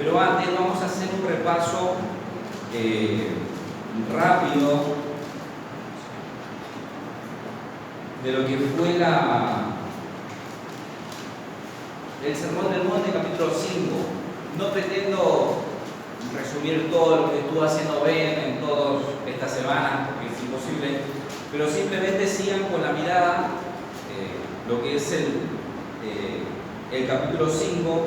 Pero antes vamos a hacer un repaso rápido de lo que fue el Sermón del Monte, capítulo 5. No pretendo resumir todo lo que estuvo haciendo Ben en todas estas semanas, porque es imposible, pero simplemente sigan con la mirada lo que es el capítulo 5,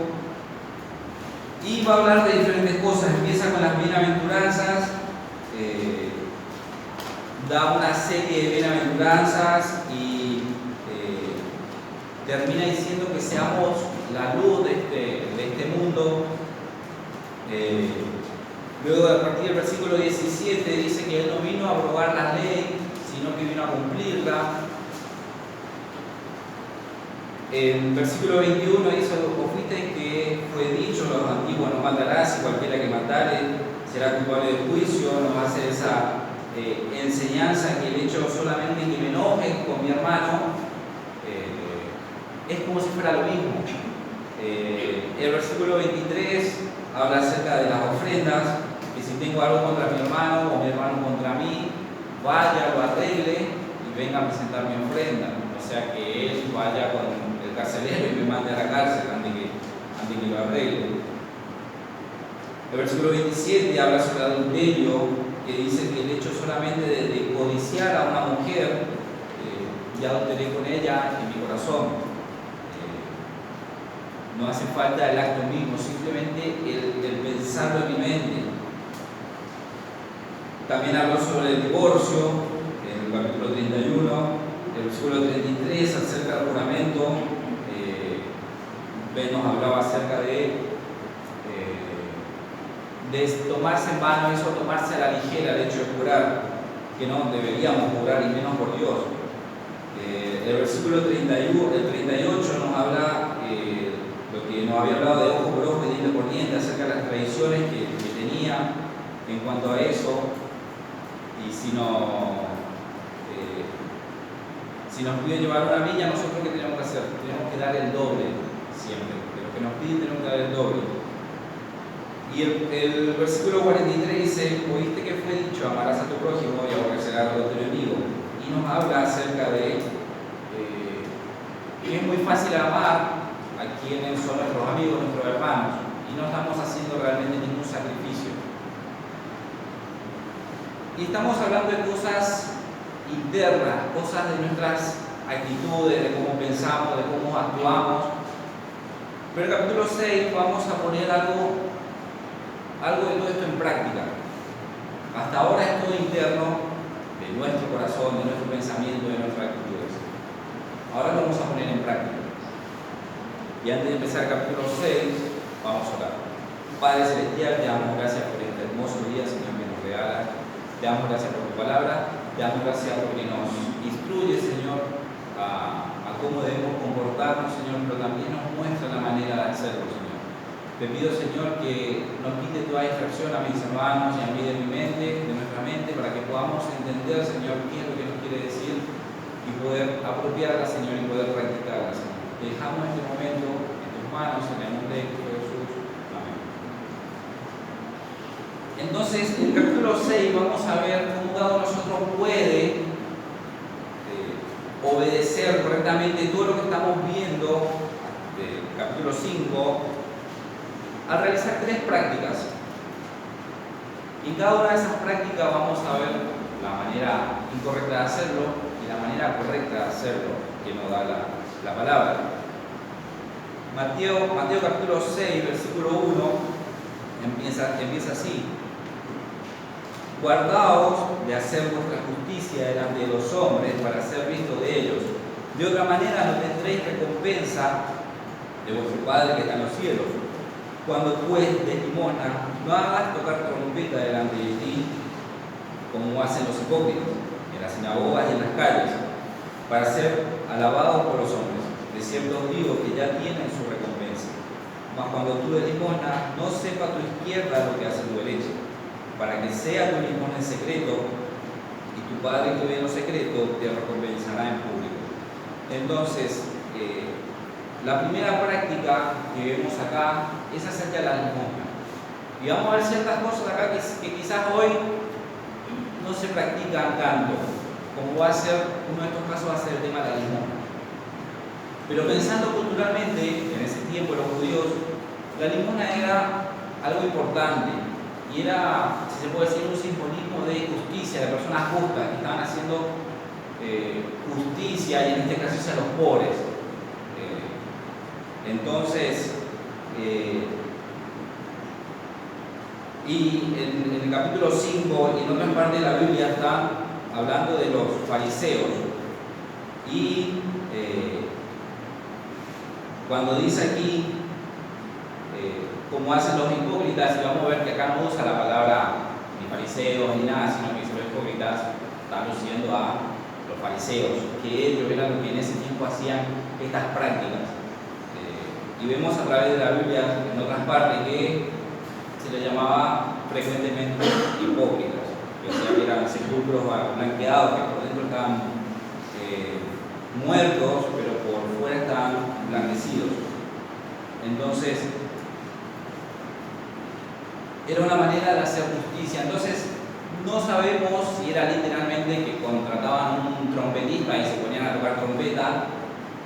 y va a hablar de diferentes cosas. Empieza con las bienaventuranzas, da una serie de bienaventuranzas y termina diciendo que seamos la luz de este mundo. Luego, a partir del versículo 17, dice que Él no vino a aprobar la ley, sino que vino a cumplirla. En versículo 21 dice: oíste que fue dicho a los antiguos, no matarás, y cualquiera que matare será culpable de juicio. Nos hace esa enseñanza que el hecho solamente que me enoje con mi hermano es como si fuera lo mismo. El versículo 23 habla acerca de las ofrendas, que si tengo algo contra mi hermano o mi hermano contra mí, vaya, lo arregle y venga a presentar mi ofrenda. O sea, que él vaya con el carcelero y me mande a la cárcel antes que lo arregle. El versículo 27 habla sobre el adulterio, que dice que el hecho solamente de codiciar a una mujer, ya adulteré con ella en mi corazón. No hace falta el acto mismo, simplemente el pensarlo en mi mente. También habló sobre el divorcio, en el capítulo 31. El versículo 33, acerca del juramento. Ben nos hablaba acerca de tomarse en vano, eso, tomarse a la ligera el hecho de jurar, que no deberíamos jurar, y menos por Dios. El versículo 31, el 38 nos habla lo que nos había hablado de ojo por ojo y diente por diente, acerca de las tradiciones que tenía en cuanto a eso. Y si nos piden llevar una viña, nosotros ¿qué tenemos que hacer? Tenemos que dar el doble siempre. De lo que nos piden tenemos que dar el doble. Y el versículo 43 dice: oíste que fue dicho, amarás a tu prójimo y aborrecerás a tu enemigo. Y nos habla acerca de que es muy fácil amar a quienes son nuestros amigos, nuestros hermanos, y no estamos haciendo realmente ningún sacrificio. Y estamos hablando de cosas internas, cosas de nuestras actitudes, de cómo pensamos, de cómo actuamos. Pero en el capítulo 6 vamos a poner algo de todo esto en práctica. Hasta ahora es todo interno, de nuestro corazón, de nuestro pensamiento, de nuestras actitudes. Ahora lo vamos a poner en práctica. Y antes de empezar el capítulo 6, vamos a orar. Padre Celestial, te damos gracias por este hermoso día, Señor, que nos regalas. Te damos gracias por tu palabra. Te damos gracias porque nos instruye, Señor, a cómo debemos comportarnos, Señor, pero también nos muestra la manera de hacerlo, Señor. Te pido, Señor, que nos quite toda distracción a mis hermanos y a mí de nuestra mente, para que podamos entender, Señor, qué es lo que nos quiere decir y poder apropiarla, Señor, y poder practicarla, Señor. Te dejamos este momento en tus manos, en el nombre de Cristo Jesús. Amén. Entonces, en el capítulo 6 vamos a ver cómo cada uno de nosotros puede obedecer correctamente todo lo que estamos viendo del capítulo 5 al realizar 3 prácticas. Y en cada una de esas prácticas vamos a ver la manera incorrecta de hacerlo y la manera correcta de hacerlo que nos da la palabra. Mateo capítulo 6, versículo 1 empieza así: guardaos de hacer vuestra justicia delante de los hombres para ser vistos de ellos. De otra manera no tendréis recompensa de vuestro Padre que está en los cielos. Cuando pues des limosna, no hagas tocar trompeta delante de ti, como hacen los hipócritas en las sinagogas y en las calles, para ser alabados por los hombres. De cierto os digo que ya tienen su recompensa. Mas cuando tú des limosna, no sepa tu izquierda lo que hace tu derecha, para que sea tu limosna en secreto, y tu Padre que ve en lo secreto te recompensará en público. Entonces, la primera práctica que vemos acá es acerca de la limosna. Y vamos a ver ciertas cosas acá que quizás hoy no se practican tanto, como va a ser, uno de estos casos va a ser el tema de la limosna. Pero pensando culturalmente, en ese tiempo los judíos, la limosna era algo importante y era, si se puede decir, un simbolismo de justicia, de personas justas que estaban haciendo justicia, y en este caso hacia los pobres. Entonces, y en el capítulo 5 y en otras partes de la Biblia está hablando de los fariseos. Y cuando dice aquí como hacen los hipócritas, y vamos a ver que acá no usa la palabra ni fariseos ni nada, sino que dice los hipócritas, está aludiendo a los fariseos, que ellos eran los que en ese tiempo hacían estas prácticas. Y vemos a través de la Biblia en otras partes que se les llamaba frecuentemente hipócritas, que decían que eran sepulcros blanqueados, que por dentro estaban muertos, pero por fuera estaban blanquecidos. Entonces, era una manera de hacer justicia. Entonces, no sabemos si era literalmente que contrataban un trompetista y se ponían a tocar trompeta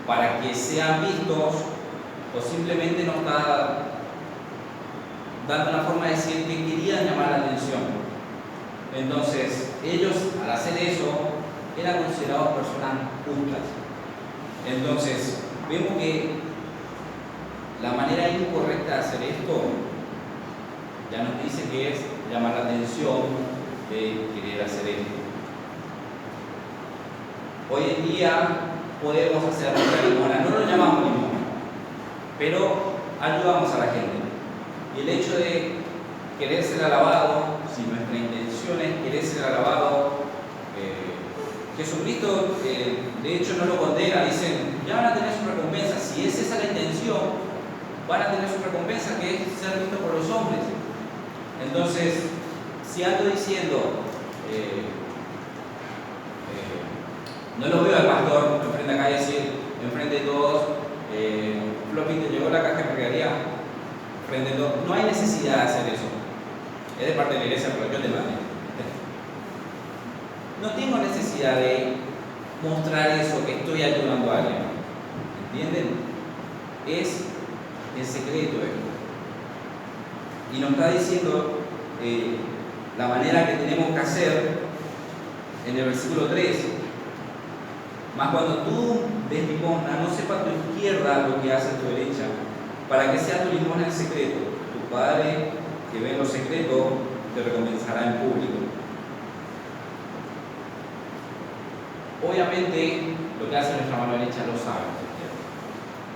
para que sean vistos, o simplemente nos está dando una forma de decir que querían llamar la atención. Entonces, ellos al hacer eso eran considerados personas justas. Entonces, vemos que la manera incorrecta de hacer esto ya nos dice que es llamar la atención de querer hacer esto. Hoy en día podemos hacer nuestra limosna, no lo llamamos limosna, pero ayudamos a la gente. Y el hecho de querer ser alabado, si nuestra intención es querer ser alabado, Jesucristo de hecho no lo condena, dicen, ya van a tener su recompensa. Si es esa la intención, van a tener su recompensa, que es ser visto por los hombres. Entonces, si ando diciendo, no lo veo al pastor enfrente acá y decir, enfrente de todos, Floppy, ¿te llegó la caja de mercadería? Frente a todos. No hay necesidad de hacer eso. Es de parte de la iglesia, pero yo te mandé. No tengo necesidad de mostrar eso, que estoy ayudando a alguien. ¿Entienden? Es el secreto esto. Y nos está diciendo la manera que tenemos que hacer en el versículo 3. Mas cuando tú des limosna, no sepa tu izquierda lo que hace tu derecha, para que sea tu limosna en secreto. Tu Padre que ve en lo secreto te recompensará en público. Obviamente, lo que hace nuestra mano derecha lo sabe,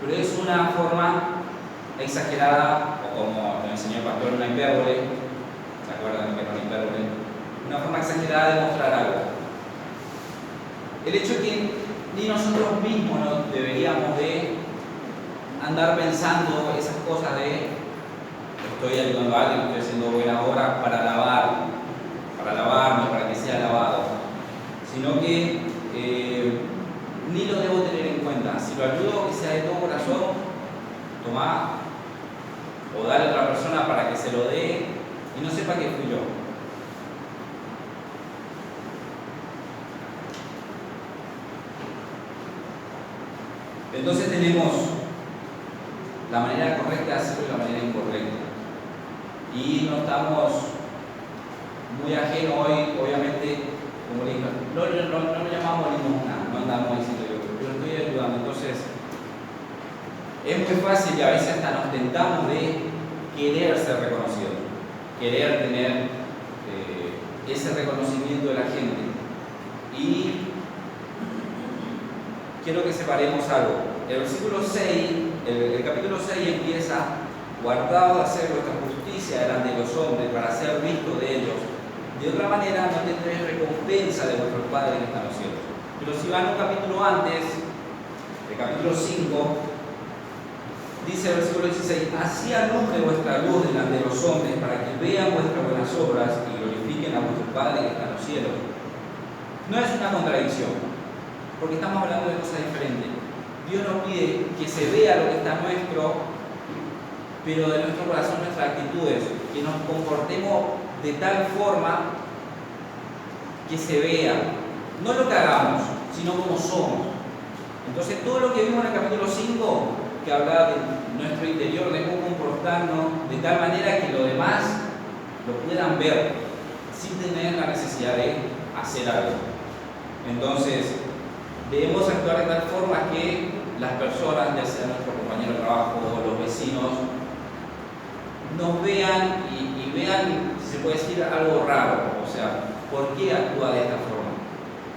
pero es una forma exagerada, o como nos enseñó el pastor, una hipérbole. ¿Se acuerdan que era una hipérbole? Una forma exagerada de mostrar algo. El hecho es que ni nosotros mismos no deberíamos de andar pensando esas cosas de estoy ayudando a alguien, estoy haciendo buena obra para alabarme, para que sea alabado, sino que ni lo debo tener en cuenta. Si lo ayudo, que sea de todo corazón, tomar o darle a otra persona para que se lo dé y no sepa que fui yo. Entonces tenemos la manera correcta de hacerlo y la manera incorrecta. Y no estamos muy ajenos hoy, obviamente, como le dije, no lo llamamos limosna, no andamos diciendo yo estoy ayudando. Entonces, es muy fácil y a veces hasta nos tentamos de querer ser reconocidos, querer tener ese reconocimiento de la gente. Y quiero que separemos algo. El versículo 6, el capítulo 6 empieza: guardaos de hacer vuestra justicia delante de los hombres para ser vistos de ellos. De otra manera no tendréis recompensa de vuestro Padre que está en los cielos. Pero si van un capítulo antes, el capítulo 5, dice el versículo 16: así alumbre vuestra luz delante de los hombres para que vean vuestras buenas obras y glorifiquen a vuestro Padre que está en los cielos. No es una contradicción, porque estamos hablando de cosas diferentes. Dios nos pide que se vea lo que está nuestro, pero de nuestro corazón, nuestras actitudes, que nos comportemos de tal forma que se vea, no lo que hagamos, sino como somos. Entonces, todo lo que vimos en el capítulo 5, que hablaba de nuestro interior, de cómo comportarnos de tal manera que los demás lo puedan ver sin tener la necesidad de hacer algo. Entonces, debemos actuar de tal forma que las personas, ya sea nuestro compañero de trabajo o los vecinos, nos vean y vean, si se puede decir, algo raro. O sea, ¿por qué actúa de esta forma?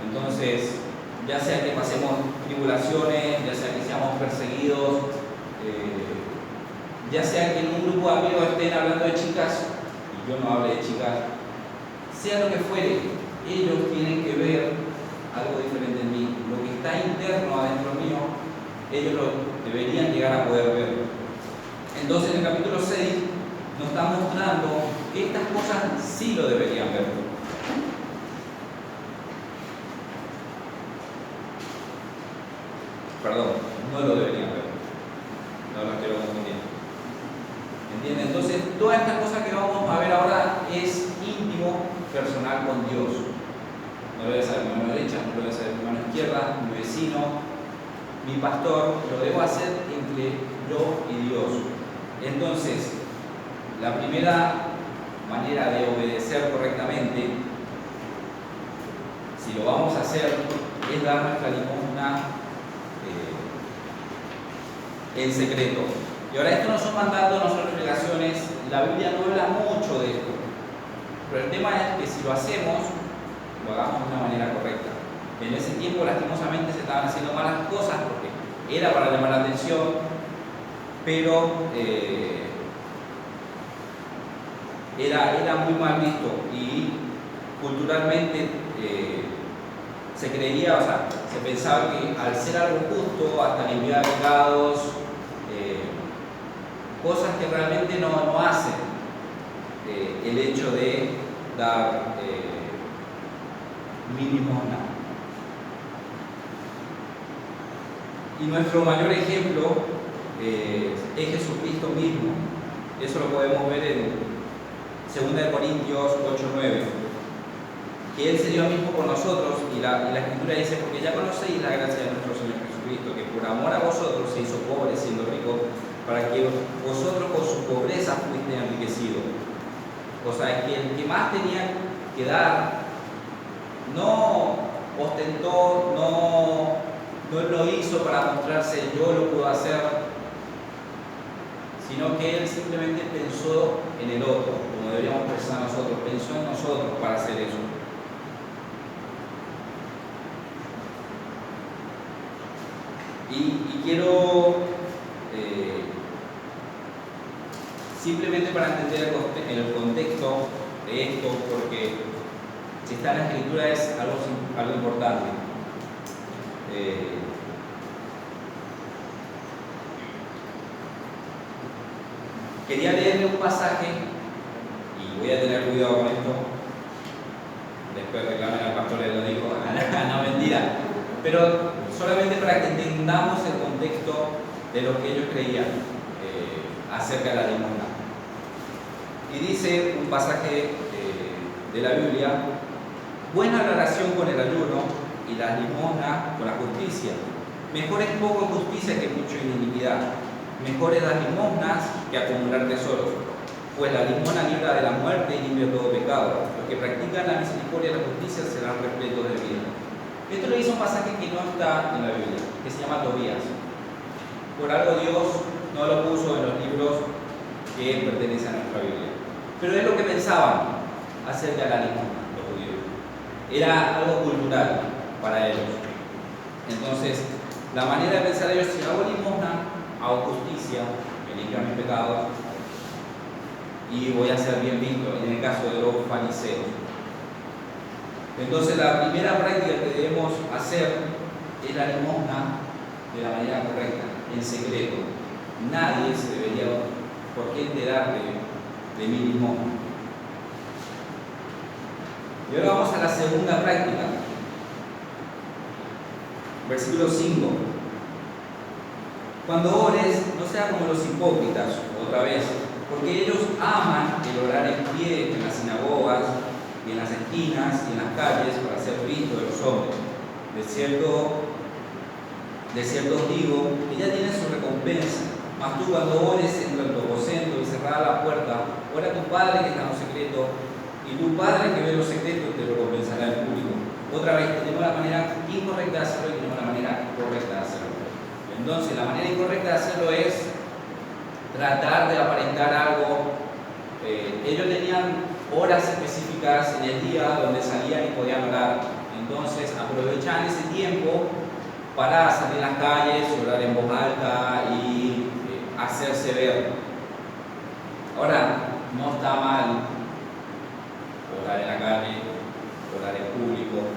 Entonces, ya sea que pasemos tribulaciones, ya sea que seamos perseguidos, ya sea que en un grupo de amigos estén hablando de chicas y yo no hable de chicas, sea lo que fuere, ellos tienen que ver algo diferente en mí. Lo que está interno adentro mío, ellos lo deberían llegar a poder ver. Entonces, en el capítulo 6 nos está mostrando que estas cosas sí lo deberían ver. Perdón, no lo deberían ver. No lo quiero confundir. ¿Entienden? Entonces, todas estas cosas que vamos a ver ahora es íntimo, personal con Dios. No lo debe saber mi mano derecha, no lo debe saber mi mano izquierda, mi vecino, mi pastor. Lo debo hacer entre yo y Dios. Entonces, la primera manera de obedecer correctamente, si lo vamos a hacer, es dar nuestra limosna en secreto. Y ahora, esto no son mandatos, no son obligaciones, la Biblia no habla mucho de esto, pero el tema es que si lo hacemos, lo hagamos de una manera correcta. En ese tiempo, lastimosamente, se estaban haciendo malas cosas porque era para llamar la atención, pero era muy mal visto y culturalmente se creía, o sea, se pensaba que al ser algo justo, hasta limpiar pecados, cosas que realmente no hacen el hecho de dar limosna. Y nuestro mayor ejemplo es Jesucristo mismo. Eso lo podemos ver en 2 Corintios 8:9, que Él se dio mismo por nosotros, y la Escritura dice: porque ya conocéis la gracia de nuestro Señor Jesucristo, que por amor a vosotros se hizo pobre siendo rico, para que vosotros con su pobreza fuisteis enriquecidos. O sea, es que el que más tenía que dar no ostentó, no lo hizo para mostrarse yo lo puedo hacer, sino que Él simplemente pensó en el otro, como deberíamos pensar nosotros, pensó en nosotros para hacer eso. Y quiero simplemente para entender el contexto de esto, porque si está en la Escritura es algo importante. Quería leerle un pasaje, y voy a tener cuidado con esto, después reclamen al pastor que lo dijo, no, mentira, pero solamente para que entendamos el contexto de lo que ellos creían acerca de la limosna. Y dice un pasaje de la Biblia: buena la oración con el ayuno y la limosna con la justicia. Mejor es poco justicia que mucho iniquidad. Mejor es dar limosnas que acumular tesoros, pues la limosna libra de la muerte y limpia todo pecado. Los que practican la misericordia y la justicia serán repletos de vida. Esto lo dice un pasaje que no está en la Biblia, que se llama Tobías. Por algo Dios no lo puso en los libros que pertenecen a nuestra Biblia. Pero es lo que pensaban acerca de la limosna, los judíos. Era algo cultural para ellos. Entonces, la manera de pensar de ellos: si hago limosna, hago justicia, me limpio mis pecados y voy a ser bien visto, en el caso de los fariseos. Entonces, la primera práctica que debemos hacer es la limosna de la manera correcta, en secreto. Nadie se debería por qué enterar de mi limosna. Y ahora vamos a la segunda práctica. Versículo 5. Cuando ores, no sea como los hipócritas otra vez, porque ellos aman el orar en pie en las sinagogas y en las esquinas y en las calles para ser vistos de los hombres. De cierto os digo, que ya tienen su recompensa. Mas tú, cuando ores, entra en tu aposento y cerrada la puerta, ora a tu Padre que está en lo secreto, y tu Padre que ve lo secreto te lo recompensará en público. Otra vez, tenemos la manera incorrecta de hacerlo y tenemos la manera correcta de hacerlo. Entonces, la manera incorrecta de hacerlo es tratar de aparentar algo. Ellos tenían horas específicas en el día donde salían y podían orar. Entonces, aprovechaban ese tiempo para salir a las calles, orar en voz alta y hacerse ver. Ahora, no está mal orar en la calle, orar en público,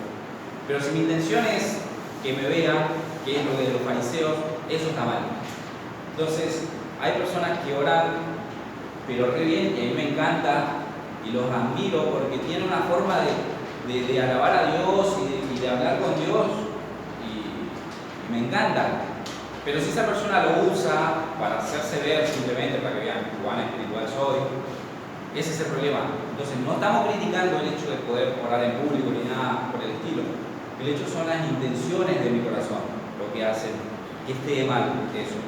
pero si mi intención es que me vean, que es lo de los fariseos, eso está mal. Entonces, hay personas que oran, pero re bien, y a mí me encanta, y los admiro porque tienen una forma de alabar a Dios y de hablar con Dios, y me encanta. Pero si esa persona lo usa para hacerse ver simplemente para que vean cuán espiritual soy, ese es el problema. Entonces no estamos criticando el hecho de poder orar en público ni nada por el estilo. El hecho son las intenciones de mi corazón lo que hacen que esté mal eso.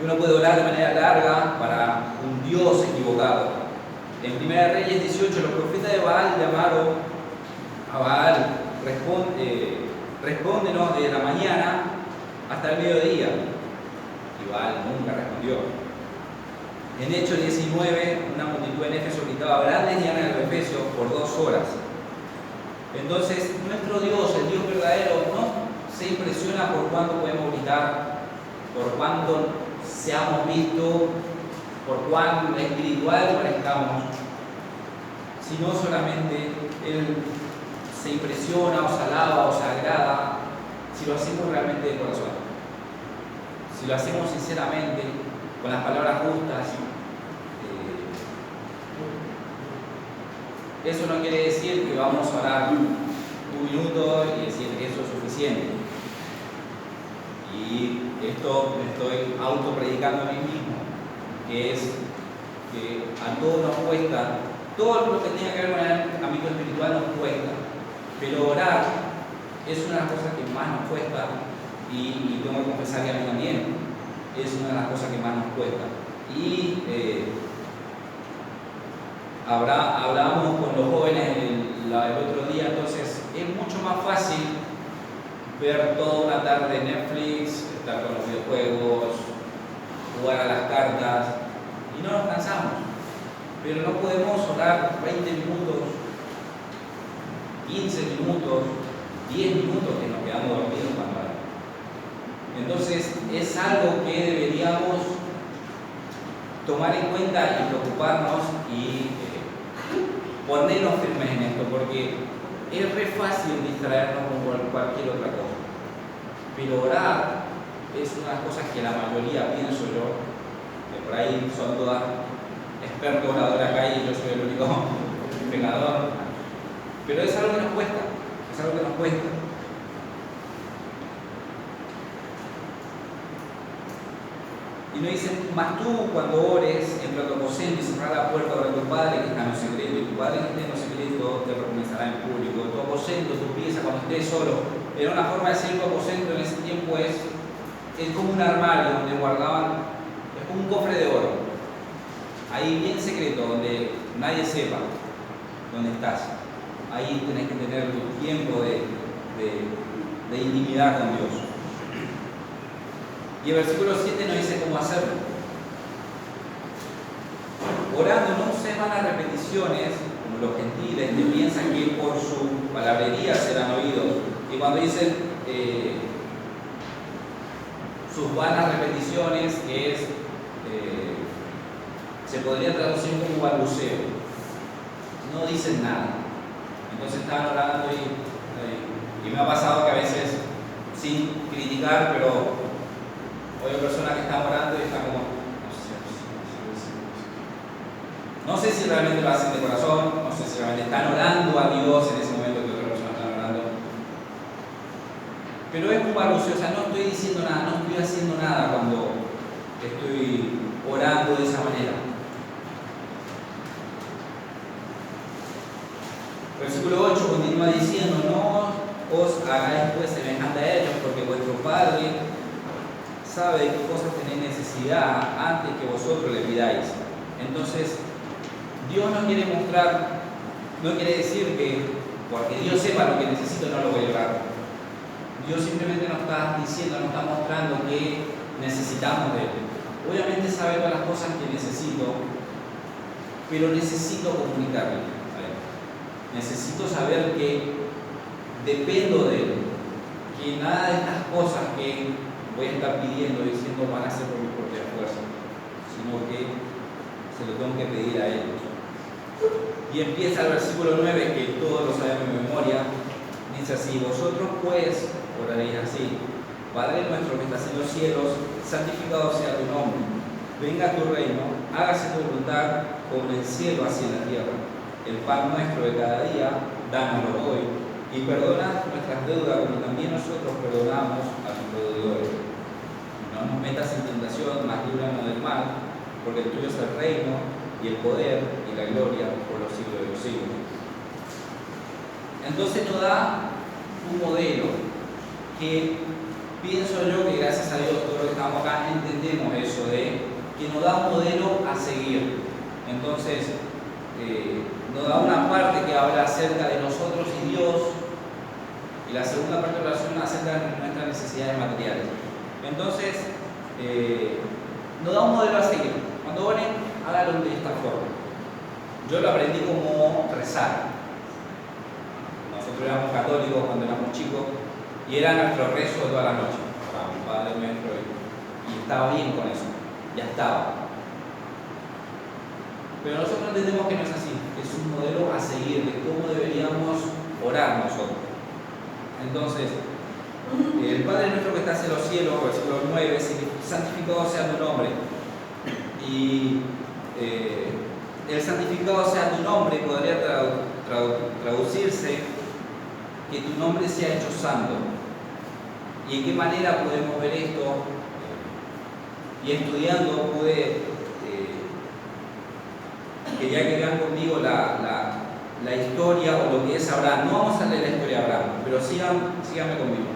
Uno puede orar de manera larga para un Dios equivocado. En 1 Reyes 18, los profetas de Baal llamaron a Baal, respóndenos de la mañana hasta el mediodía. Y Baal nunca respondió. En Hechos 19, una multitud en Éfeso gritaba grandes y a los Efesios por 2 horas. Entonces, nuestro Dios, el Dios verdadero, no se impresiona por cuánto podemos gritar, por cuánto seamos vistos, por cuán espiritual parezcamos, sino solamente Él se impresiona o se alaba o se agrada si lo hacemos realmente de corazón, si lo hacemos sinceramente, con las palabras justas. Eso no quiere decir que vamos a orar un minuto y decir que eso es suficiente. Y esto me estoy autopredicando a mí mismo, que es que a todos nos cuesta, todo lo que tenga que ver con el ámbito espiritual nos cuesta, pero orar es una de las cosas que más nos cuesta, y tengo que confesar que a mí también es una de las cosas que más nos cuesta. Y hablábamos con los jóvenes el otro día, entonces es mucho más fácil ver toda una tarde Netflix, estar con los videojuegos, jugar a las cartas, y no nos cansamos. Pero no podemos orar 20 minutos, 15 minutos, 10 minutos que nos quedamos dormidos cuando oramos. Entonces es algo que deberíamos tomar en cuenta y preocuparnos y ponernos firmes en esto, porque es re fácil distraernos con cualquier otra cosa. Pero orar es una de las cosas que la mayoría, pienso yo, que por ahí son todas expertos oradores acá y yo soy el único pecador, pero es algo que nos cuesta, es algo que nos cuesta. Y nos dicen, mas tú cuando ores, entra a tu aposento y cerrá la puerta de tu Padre que está en lo secreto, y tu Padre que está en lo secreto te recompensará en público. Tu aposento, tu pieza, cuando estés solo, era una forma de decir tu aposento en ese tiempo es como un armario donde guardaban, es como un cofre de oro, ahí bien secreto, donde nadie sepa dónde estás. Ahí tenés que tener tu tiempo de intimidad con Dios. Y el versículo 7 nos dice cómo hacerlo. Orando no se van a repeticiones, como los gentiles que piensan que por su palabrería serán oídos. Y cuando dicen sus vanas repeticiones, que es, se podría traducir como balbuceo. No dicen nada. Entonces están orando y me ha pasado que a veces, sin criticar, pero hay personas que están orando y están como, no sé si realmente lo hacen de corazón, no sé si realmente están orando a Dios en ese momento que otras personas están orando. Pero es un balbuceo, o sea, no estoy diciendo nada, no estoy haciendo nada cuando estoy orando de esa manera. Versículo 8 continúa diciendo: no os hagáis pues semejante a ellos, porque vuestro Padre sabe de qué cosas tenéis necesidad antes que vosotros le pidáis. Entonces, Dios nos quiere mostrar, no quiere decir que porque Dios sepa lo que necesito no lo voy a orar. Dios simplemente nos está diciendo, nos está mostrando que necesitamos de Él. Obviamente sabe todas las cosas que necesito, pero necesito comunicarle a Él. Necesito saber que dependo de Él, que nada de estas cosas que voy a estar pidiendo y diciendo van a ser por mi propia fuerza, sino que se lo tengo que pedir a Él. Y empieza el versículo 9, que todos lo sabemos en memoria. Dice así: vosotros pues oraréis así: Padre nuestro que estás en los cielos, santificado sea tu nombre. Venga tu reino, hágase tu voluntad como en el cielo así en la tierra. El pan nuestro de cada día, dánoslo hoy. Y perdona nuestras deudas como también nosotros perdonamos a tus deudores. No nos metas en tentación, mas líbranos del mal, porque el tuyo es el reino, y el poder, y la gloria, por los siglos de los siglos. Entonces nos da un modelo que pienso yo que gracias a Dios todos los que estamos acá entendemos eso de que nos da un modelo a seguir. Entonces nos da una parte que habla acerca de nosotros y Dios, y la segunda parte de la oración acerca de nuestras necesidades materiales. Entonces nos da un modelo a seguir. Cuando oren, háganlo de esta forma. Yo lo aprendí como rezar. Nosotros éramos católicos cuando éramos chicos y era nuestro rezo de toda la noche. Padre nuestro, y estaba bien con eso, ya estaba. Pero nosotros entendemos que no es así, es un modelo a seguir de cómo deberíamos orar nosotros. Entonces, el Padre nuestro que estás en los cielos, versículo 9, santificado sea tu nombre. Y el santificado sea tu nombre podría traducirse que tu nombre sea hecho santo. ¿Y en qué manera podemos ver esto? Y estudiando pude, quería que vean conmigo la historia o lo que es Abraham. No vamos a leer la historia de Abraham, pero síganme conmigo.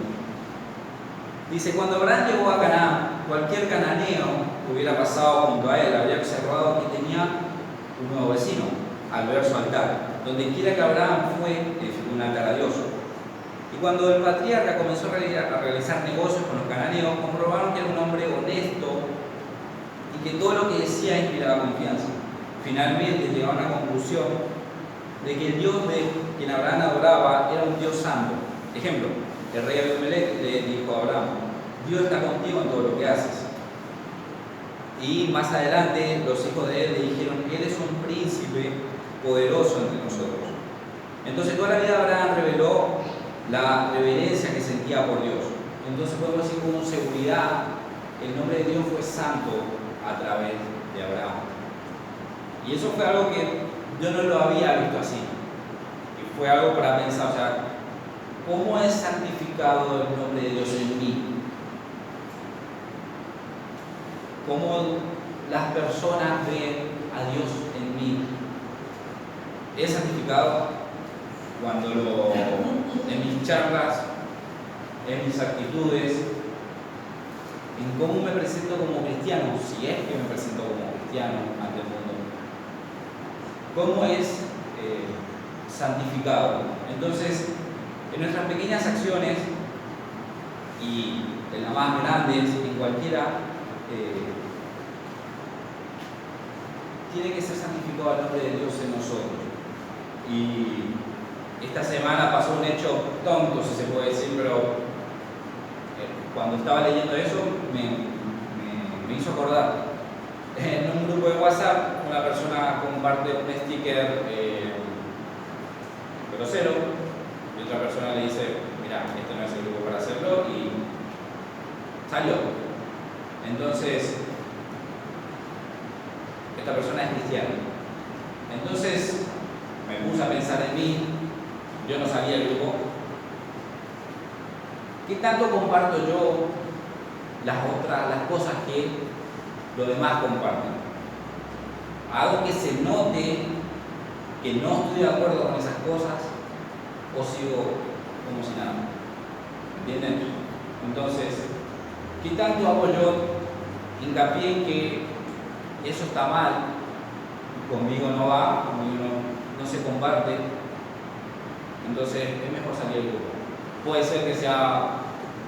Dice: cuando Abraham llegó a Canaán, cualquier cananeo que hubiera pasado junto a él habría observado que tenía un nuevo vecino al ver su altar. Donde quiera que Abraham fue, edificó un altar a Dios. Y cuando el patriarca comenzó a realizar negocios con los cananeos, comprobaron que era un hombre honesto y que todo lo que decía inspiraba confianza. Finalmente llegaron a la conclusión de que el Dios de quien Abraham adoraba era un Dios santo. Ejemplo, el rey Abimelech le dijo a Abraham: Dios está contigo en todo lo que haces. Y más adelante los hijos de él le dijeron: Él es un príncipe poderoso entre nosotros. Entonces toda la vida Abraham reveló la reverencia que sentía por Dios. Entonces podemos decir con seguridad: el nombre de Dios fue santo a través de Abraham. Y eso fue algo que yo no lo había visto así. Y fue algo para pensar, o sea, ¿cómo es santificado el nombre de Dios en mí? ¿Cómo las personas ven a Dios en mí? ¿Es santificado? Cuando en mis charlas, en mis actitudes, en cómo me presento como cristiano, si es que me presento como cristiano ante el mundo. ¿Cómo es santificado? Entonces, en nuestras pequeñas acciones y en las más grandes, en cualquiera, tiene que ser santificado el nombre de Dios en nosotros. Y esta semana pasó un hecho tonto, si se puede decir, pero cuando estaba leyendo eso me hizo acordar. En un grupo de WhatsApp una persona comparte un sticker grosero y otra persona le dice: mira, este no es el grupo para hacerlo, y salió. Entonces esta persona es cristiana. Entonces me puse a pensar en mí. Yo no sabía el grupo. ¿Qué tanto comparto yo las cosas que los demás comparten? ¿Hago que se note que no estoy de acuerdo con esas cosas o sigo como si nada? ¿Entienden? Entonces, ¿qué tanto hago yo hincapié en que eso está mal, conmigo no va, conmigo no se comparte? Entonces es mejor salir del grupo. Puede ser que sea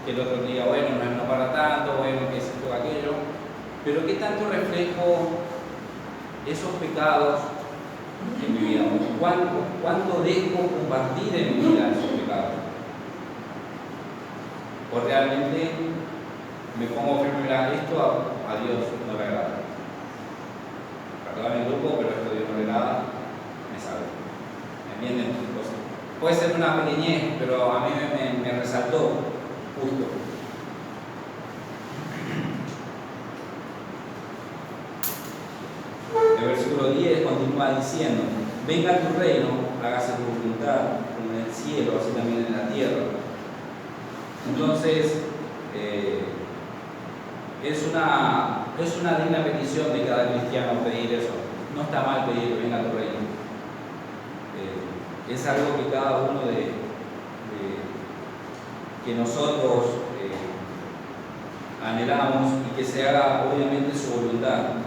que el otro diga, bueno, no es no para tanto, bueno, que es esto o aquello, pero ¿qué tanto reflejo esos pecados en mi vida? ¿Cuánto dejo compartir en mi vida esos pecados? ¿O realmente me pongo firme, mira, esto a Dios no le agrada? Perdón el grupo, pero esto a Dios no le agrada, me salgo. ¿Entienden? Entonces, puede ser una pequeñez, pero a mí me resaltó justo. El versículo 10 continúa diciendo: venga tu reino, hágase tu voluntad, como en el cielo, así también en la tierra. Entonces, es una digna petición de cada cristiano pedir eso. No está mal pedir que venga tu reino. Es algo que cada uno que nosotros anhelamos y que se haga obviamente su voluntad.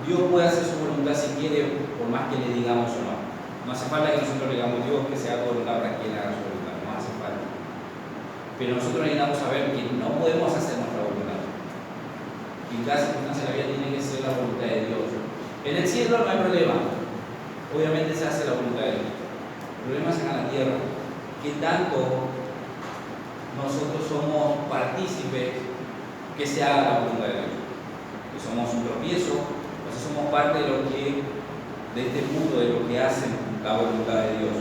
Dios puede hacer su voluntad si quiere, por más que le digamos o no. No hace falta que nosotros le digamos a Dios que sea tu voluntad para que Él haga su voluntad, no hace falta. Pero nosotros necesitamos saber que no podemos hacer nuestra voluntad. Y en cada circunstancia de la vida tiene que ser la voluntad de Dios. En el cielo no hay problema, obviamente se hace la voluntad de Dios. El problema es en la tierra, que tanto nosotros somos partícipes que se haga la voluntad de Dios. Que somos un tropiezo, o sea, somos parte de este mundo, de lo que hace la voluntad de Dios.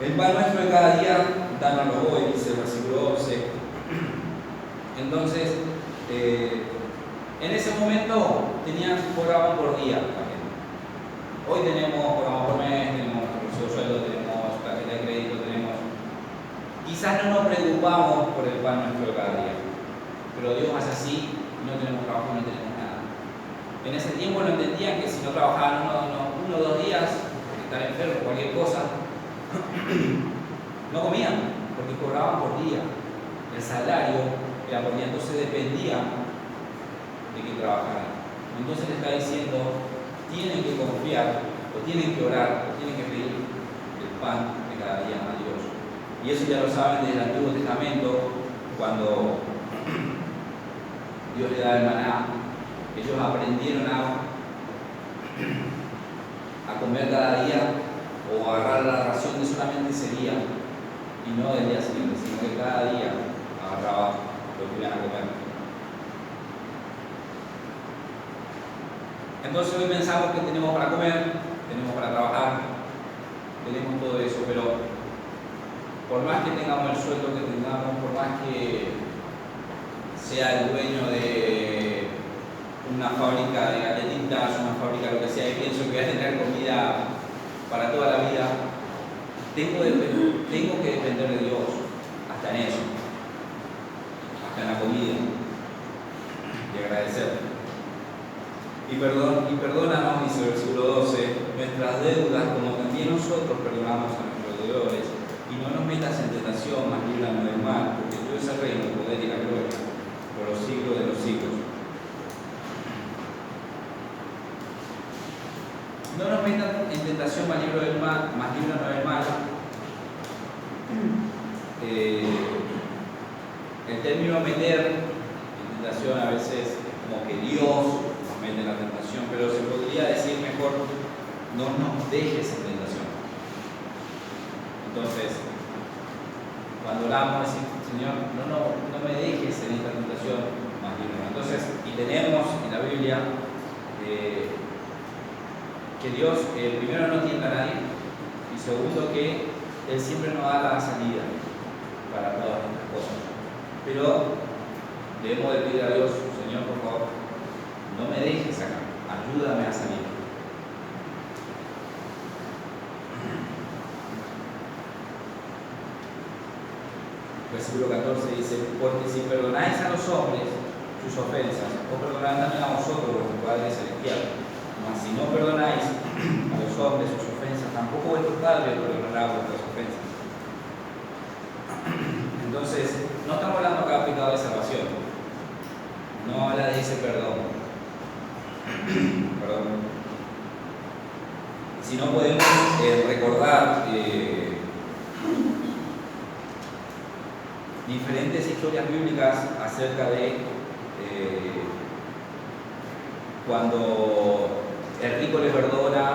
El pan nuestro de cada día, dánoslo hoy, dice el versículo 11. Entonces, en ese momento tenían programa por día también. Hoy tenemos programa por mes, tenemos nuestro sueldo, tenemos tarjeta de crédito, tenemos. Quizás no nos preocupamos por el pan nuestro de cada día, pero Dios hace así y no tenemos trabajo, no tenemos nada. En ese tiempo no entendían que si no trabajaban uno o 2 días, porque estaban enfermos, cualquier cosa, no comían, porque cobraban por día. El salario era por día, entonces dependía de que trabajaran. Entonces le está diciendo, tienen que confiar, o tienen que orar, o tienen que pedir el pan de cada día a Dios. Y eso ya lo saben desde el Antiguo Testamento, cuando Dios le da el maná. Ellos aprendieron a comer cada día o a agarrar la ración de solamente ese día y no del día siguiente, sino que cada día agarraba lo que iban a comer. Entonces hoy pensamos que tenemos para comer, tenemos para trabajar, tenemos todo eso, pero por más que tengamos el sueldo que tengamos, por más que sea el dueño de una fábrica de galletitas, una fábrica lo que sea, y pienso que voy a tener comida para toda la vida, tengo que depender de Dios, hasta en eso, hasta en la comida, y agradecer. Y perdónanos, dice el versículo 12, nuestras deudas, como también nosotros perdonamos a nuestros deudores, y no nos metas en tentación, mas líbranos del mal, porque tú es el reino, el poder y la gloria, por los siglos de los siglos. No nos metan en tentación, mas líbranos del mal. El término meter en tentación a veces es como que Dios nos mete en la tentación, pero se podría decir mejor, no nos dejes en tentación. Entonces, cuando oramos, decimos, Señor, no me dejes en esta tentación, más líbranos. Entonces, y tenemos en la Biblia que Dios, primero, no tienta a nadie, y segundo, que Él siempre nos da la salida para todas estas cosas. Pero debemos de pedir a Dios, Señor, por favor, no me dejes acá, ayúdame a salir. versículo 14 dice: porque si perdonáis a los hombres sus ofensas, os perdonarán también a vosotros vuestro Padre Celestial. Mas si no perdonáis a los hombres sus ofensas, tampoco vuestro Padre os perdonará vuestras ofensas. Entonces, no estamos hablando acá de pecado de salvación. No habla de ese perdón. Perdón. Si no podemos recordar diferentes historias bíblicas acerca de cuando el rico le perdona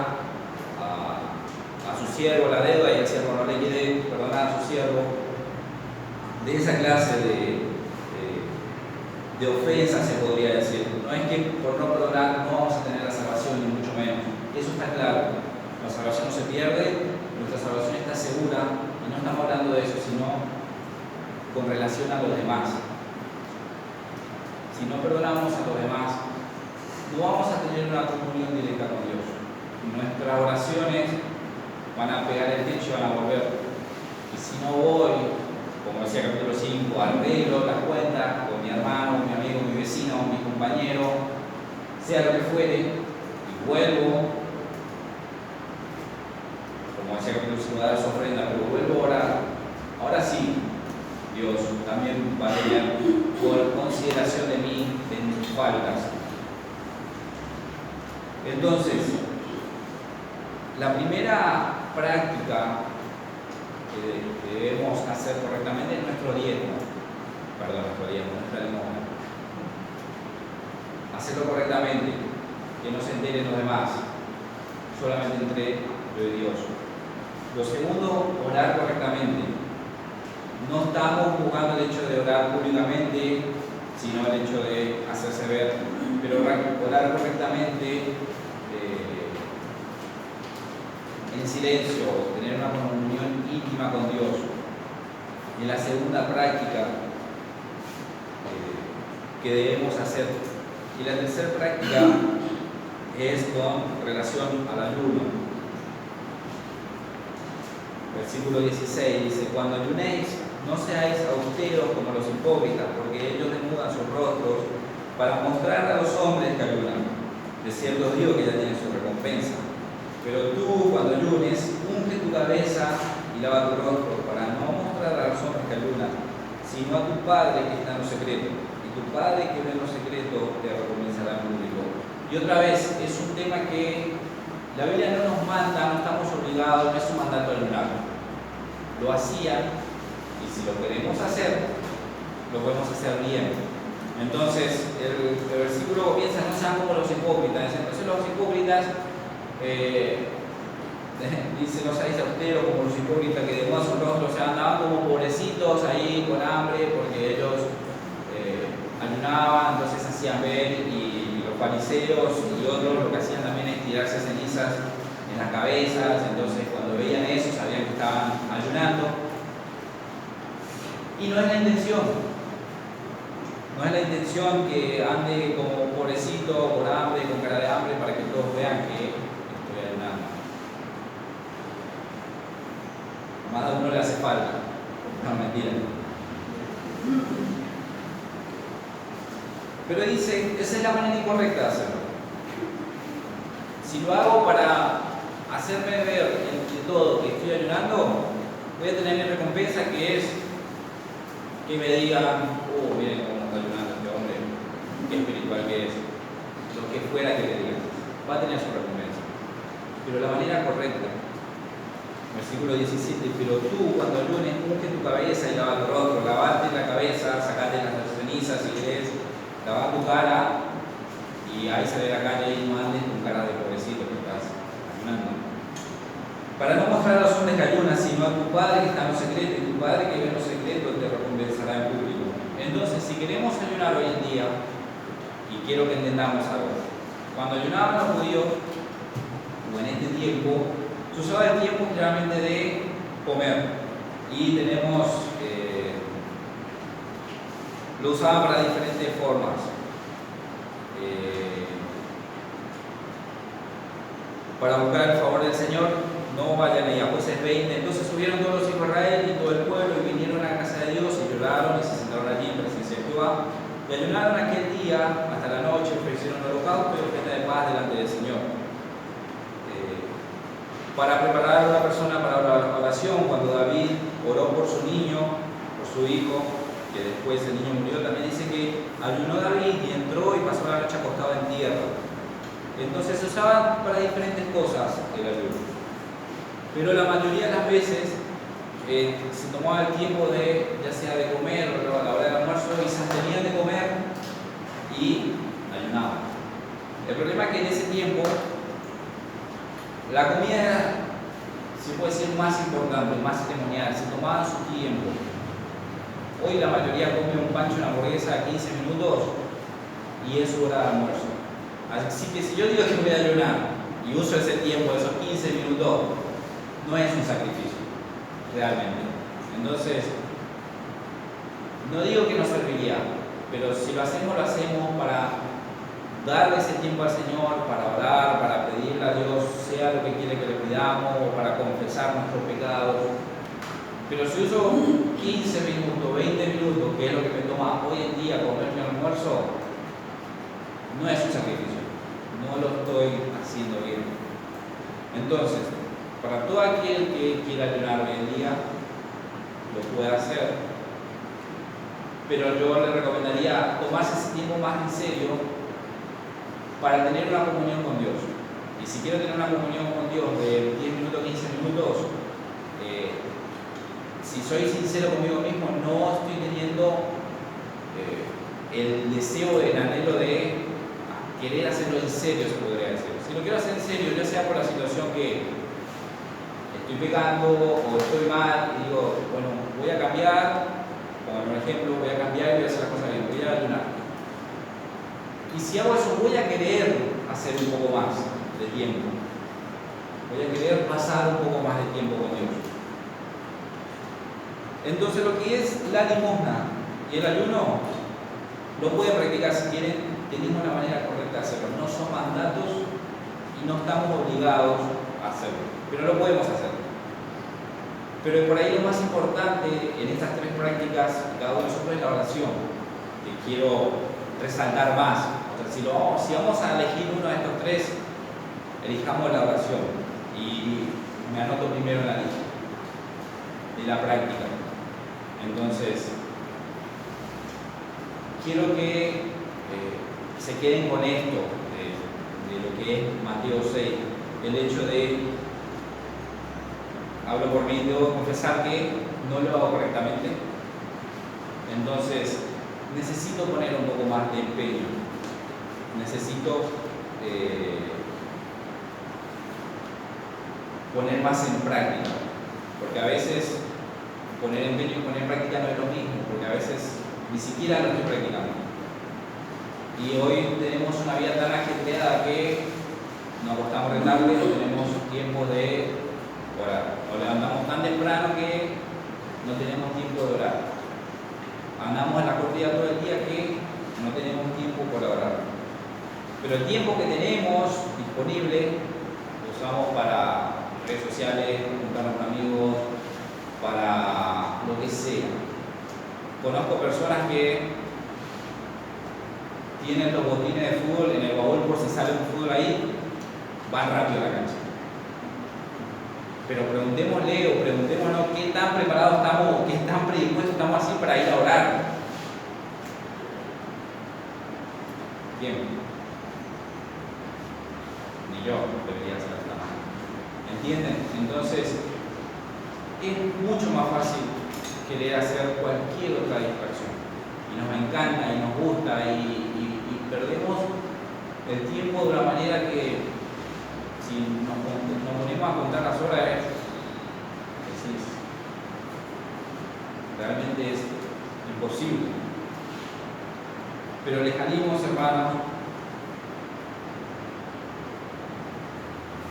a su siervo la deuda y el siervo no le quiere perdonar a su siervo. De esa clase de ofensas se podría decir. No es que por no perdonar no vamos a tener la salvación, ni mucho menos. Eso está claro. La salvación no se pierde, nuestra salvación está segura, y no estamos hablando de eso, sino con relación a los demás. Si no perdonamos a los demás, no vamos a tener una comunión directa con Dios. Nuestras oraciones van a pegar el techo y van a volver. Y si no voy, como decía capítulo 5, arreglo las cuentas con mi hermano, mi amigo, mi vecino, mi compañero, sea lo que fuere, y vuelvo, como decía capítulo 5, a dar su ofrenda, pero vuelvo a orar, ahora sí, Dios también va a tener por consideración de mí, de mis faltas. Entonces, la primera práctica que debemos hacer correctamente es nuestra limosna. Hacerlo correctamente, que no se enteren los demás, solamente entre lo de Dios. Lo segundo, orar correctamente. No estamos juzgando el hecho de orar públicamente, sino el hecho de hacerse ver, pero orar correctamente en silencio, tener una comunión íntima con Dios. Y la segunda práctica que debemos hacer. Y la tercera práctica es con relación al ayuno. Versículo 16 dice: cuando ayunéis, no seáis austeros como los hipócritas, porque ellos desnudan sus rostros para mostrar a los hombres que ayunan. De cierto os digo que ya tienen su recompensa. Pero tú, cuando ayunes, unge tu cabeza y lava tu rostro, para no mostrar a los hombres que ayunan, sino a tu Padre que está en lo secreto. Y tu Padre que ve en lo secreto te recompensará en público. Y otra vez, es un tema que la Biblia no nos manda, no estamos obligados, no es un mandato a ayunar. Lo hacían, y si lo queremos hacer, lo podemos hacer bien. Entonces, el versículo comienza: no sean como los hipócritas. Entonces, los hipócritas, dice: no seáis austeros como los hipócritas que desnudan sus rostros, o sea, andaban como pobrecitos ahí con hambre, porque ellos ayunaban, entonces hacían ver, y los fariseos y otros lo que hacían también es tirarse cenizas en las cabezas. Entonces, cuando veían eso, sabían que estaban ayunando. Y no es la intención. No es la intención que ande como pobrecito, con hambre, con cara de hambre, para que todos vean que estoy ayunando. A más de uno le hace falta. No, mentira. Pero dice, esa es la manera incorrecta de hacerlo. Si lo hago para hacerme ver entre todo que estoy ayunando, voy a tener mi recompensa, que es que me digan: oh, miren cómo está ayunando este hombre, qué espiritual que es. Lo que fuera que le digan, va a tener su recompensa. Pero la manera correcta. Versículo 17: pero tú, cuando ayunes, unge tu cabeza y lava tu rostro. Lavate la cabeza, sacate las cenizas si querés, lava tu cara, y ahí se ve la calle y no andes con cara de pobrecito que estás ayunando. Para no mostrar a los hombres que ayunan, sino a tu Padre que está en lo secreto, y tu Padre que ve en lo secreto te recompensará en público. Entonces, si queremos ayunar hoy en día, y quiero que entendamos algo, cuando ayunaban los judíos, o en este tiempo, se usaba el tiempo generalmente de comer, y tenemos, lo usaban para diferentes formas. Para buscar el favor del Señor, no vayan ahí a Jueces 20. Entonces subieron todos los hijos de Israel y todo el pueblo y vinieron a la casa de Dios y lloraron y se sentaron allí en presencia de Jehová. Y ayunaron aquel día hasta la noche, ofrecieron holocausto y ofrenda de paz delante del Señor. Para preparar a una persona para la oración, cuando David oró por su niño, por su hijo, que después el niño murió, también dice que ayunó David y entró y pasó la noche acostado en tierra. Entonces se usaba para diferentes cosas el ayuno. Pero la mayoría de las veces se tomaba el tiempo de, ya sea de comer o a la hora del almuerzo, y se abstenían de comer y ayunaban. El problema es que en ese tiempo la comida era, se puede decir, más importante, más ceremonial, se tomaba su tiempo. Hoy la mayoría come un pancho, una hamburguesa a 15 minutos y es su hora de almuerzo. Así que si yo digo que voy a ayunar y uso ese tiempo, esos 15 minutos, no es un sacrificio, realmente. Entonces, no digo que no serviría, pero si lo hacemos para darle ese tiempo al Señor, para orar, para pedirle a Dios, sea lo que quiere que le pidamos, o para confesar nuestros pecados. Pero si uso 15 minutos, 20 minutos, que es lo que me toma hoy en día comer mi almuerzo, no es un sacrificio, no lo estoy haciendo bien. Entonces, para todo aquel que quiera ayunar hoy en día, lo puede hacer. Pero yo le recomendaría tomarse ese tiempo más en serio para tener una comunión con Dios. Y si quiero tener una comunión con Dios de 10 minutos, 15 minutos, si soy sincero conmigo mismo, no estoy teniendo el deseo, el anhelo de querer hacerlo en serio, se podría decir. Si lo quiero hacer en serio, ya sea por la situación que estoy pecando o estoy mal, y digo, bueno, voy a cambiar, como por ejemplo, voy a cambiar y voy a hacer las cosas bien, voy a ayunar. Y si hago eso, voy a querer hacer un poco más de tiempo. Voy a querer pasar un poco más de tiempo con Dios. Entonces, lo que es la limosna y el ayuno, lo pueden practicar si quieren, tenemos la manera correcta de hacerlo. No son mandatos y no estamos obligados a hacerlo, pero lo podemos hacer. Pero por ahí lo más importante en estas tres prácticas, cada uno de nosotros, es la oración, que quiero resaltar más. O sea, si vamos a elegir uno de estos tres, elijamos la oración. Y me anoto primero en la lista de la práctica. Entonces, quiero que se queden con esto de lo que es Mateo 6, el hecho de, hablo por mí, debo confesar que no lo hago correctamente. Entonces, necesito poner un poco más de empeño, necesito poner más en práctica, porque a veces poner empeño y poner práctica no es lo mismo, porque a veces ni siquiera lo estoy practicando. Y hoy tenemos una vida tan ajetreada que nos acostamos re tarde, no tenemos tiempo de orar. Nos levantamos tan temprano que no tenemos tiempo de orar. Andamos en la corrida todo el día que no tenemos tiempo para orar. Pero el tiempo que tenemos disponible lo usamos para redes sociales, juntarnos con amigos, para lo que sea. Conozco personas que tienen los botines de fútbol en el baúl por si sale un fútbol ahí, van rápido a la cancha. Pero preguntémosle o preguntémonos qué tan preparados estamos, qué tan predispuestos estamos así para ir a orar. Bien. Ni yo debería hacer esta mano. ¿Entienden? Entonces, es mucho más fácil querer hacer cualquier otra distracción. Y nos encanta y nos gusta y perdemos el tiempo de una manera que, si nos ponemos a contar las horas, realmente es imposible. Pero les animamos, hermanos,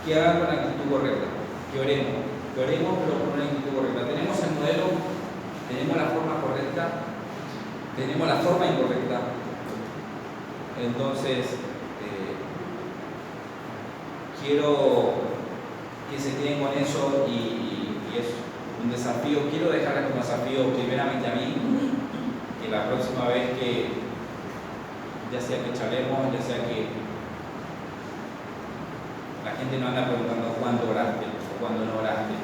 que hagan con la actitud correcta, que oremos, pero con una actitud correcta. Tenemos el modelo, tenemos la forma correcta, tenemos la forma incorrecta. Entonces, quiero que se queden con eso y es un desafío. Quiero dejarles como desafío primeramente a mí, que la próxima vez que, ya sea que charlemos, ya sea que la gente no anda preguntando cuándo oraste o cuándo no oraste.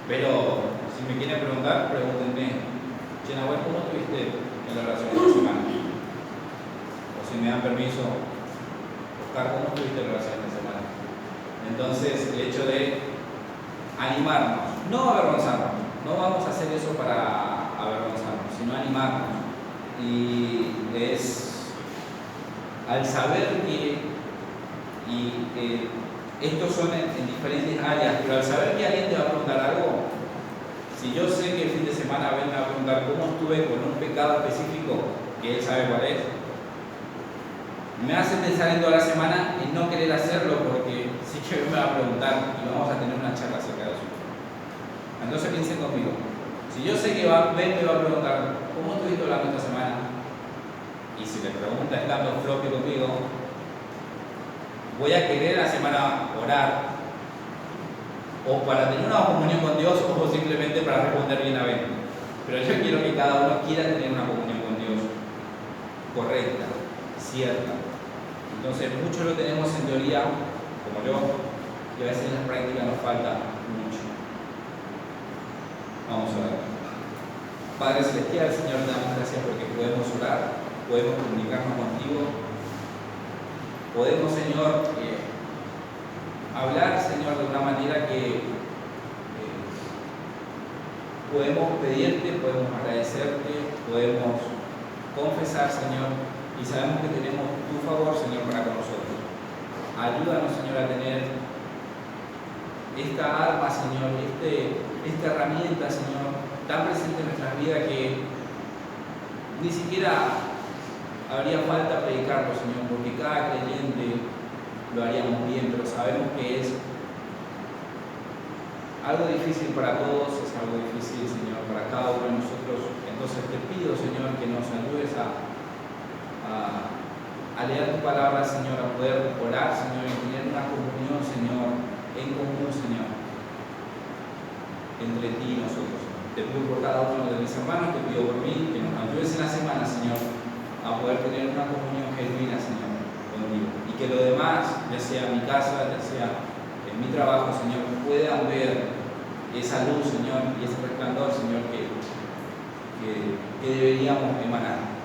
Pero si me quieren preguntar, pregúntenme, Nahuel, ¿cómo estuviste en la oración esta semana? O si me dan permiso, Oscar, ¿cómo estuviste en la oración esta semana? Entonces, el hecho de animarnos, no avergonzarnos, no vamos a hacer eso para avergonzarnos, sino animarnos. Y es al saber que estos son en diferentes áreas, pero al saber que alguien te va a preguntar algo, si yo sé que el fin de semana venga a preguntar cómo estuve con un pecado específico, que él sabe cuál es, me hace pensar en toda la semana en no querer hacerlo porque sí que me va a preguntar y vamos a tener una charla acerca de eso. Entonces piensen conmigo, si yo sé que Ben me va a preguntar ¿cómo estuviste hablando esta semana? Y si me pregunta estando propio conmigo, voy a querer la semana orar o para tener una comunión con Dios o simplemente para responder bien a Ben. Pero yo quiero que cada uno quiera tener una comunión con Dios correcta, cierta. Entonces mucho lo tenemos en teoría, como yo, y a veces en la práctica nos falta mucho. Vamos a ver. Padre Celestial, Señor, te damos gracias porque podemos orar, podemos comunicarnos contigo, podemos, Señor, hablar, Señor, de una manera que podemos pedirte, podemos agradecerte, podemos confesar, Señor, y sabemos que tenemos tu favor, Señor, para con nosotros. Ayúdanos, Señor, a tener esta arma, Señor, esta herramienta, Señor, tan presente en nuestras vidas que ni siquiera habría falta predicarlo, Señor, porque cada creyente lo haríamos bien, pero sabemos que es algo difícil para todos, es algo difícil, Señor, para cada uno de nosotros. Entonces te pido, Señor, que nos ayudes a leer tu palabra, Señor, a poder orar, Señor, y tener una comunión, Señor, en común, Señor, entre ti y nosotros. Te pido por cada uno de mis hermanos, te pido por mí, que nos ayudes en la semana, Señor, a poder tener una comunión genuina, Señor, contigo. Y que lo demás, ya sea en mi casa, ya sea en mi trabajo, Señor, puedan ver esa luz, Señor, y ese resplandor, Señor, que deberíamos emanar.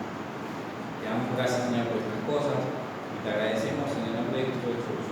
Te damos gracias, Señor, por estas cosas y te agradecemos en el nombre de Cristo Jesús.